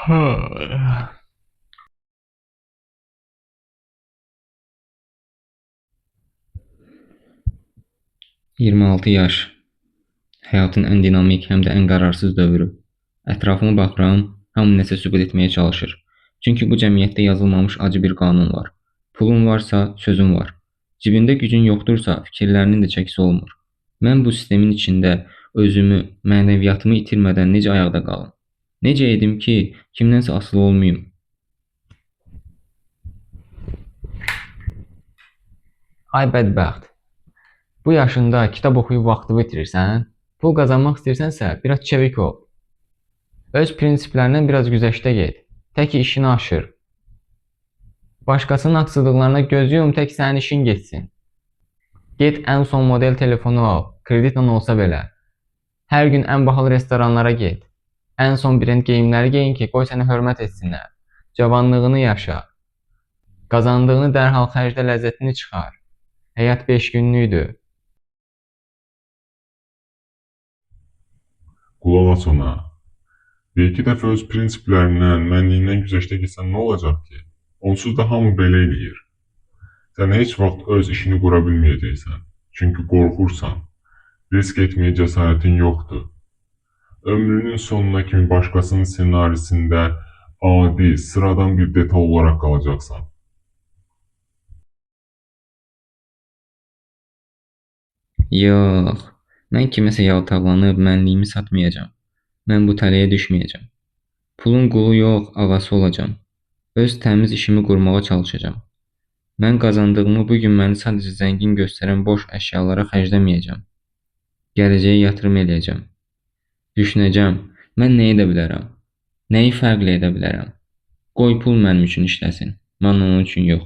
Ha. 26 yaş. Həyatın ən dinamik, həm də ən qərarsız dövrü. Ətrafıma baxıram, hamı nəsə sübut etməyə çalışır. Çünki bu cəmiyyətdə yazılmamış acı bir qanun var. Pulun varsa, sözün var. Cibində gücün yoxdursa, fikirlərinin də çəkisi olmur. Mən bu sistemin içində özümü, mənəviyyatımı itirmədən necə ayaqda qalım? Necə edim ki, kimdənsə asılı olmayım? Ay bədbəxt. Bu yaşında kitab oxuyub vaxtını itirirsən? Pul qazanmaq istəyirsənsə, biraz çevik ol. Öz prinsiplərindən biraz güzəştə get. Tək ki işini aşır. Başqasının haqsızlıqlarına göz yum, tək sənin işin getsin. Get ən son model telefonu al, kreditlə olsa belə. Hər gün ən bahalı restoranlara get. Ən son brend geyimləri geyin ki, qoy səni hörmət etsinlər. Cavanlığını yaşa. Qazandığını dərhal xərclə ləzzətini çıxar. Həyat 5 günlükdür. Qulaq as ona. Bir-iki dəfə öz prinsiplərindən, mənliyindən güzəştə getsən nə olacaq ki? Onsuz da hamı belə eləyir. Sən heç vaxt öz işini qura bilməyəcəksən. Çünki qorxursan. Risk etməyə cəsarətin yoxdur. Ömrünün sonuna kimi başqasının ssenarisində adi, sıradan bir detal olaraq qalacaqsan. Yox, mən kiməsə yaltaqlanıb mənliyimi satmayacağam. Mən bu tələyə düşməyəcəm. Pulun qulu yox, ağası olacağam. Öz təmiz işimi qurmağa çalışacağam. Mən qazandığımı bu gün məni sadəcə zəngin göstərən boş əşyalara xərcləməyəcəm. Gələcəyə yatırım eləyəcəm. Düşünəcəm, mən nə edə bilərəm? Nəyi fərqli edə bilərəm? Qoy pul mənim üçün işləsin, mən onun üçün yox.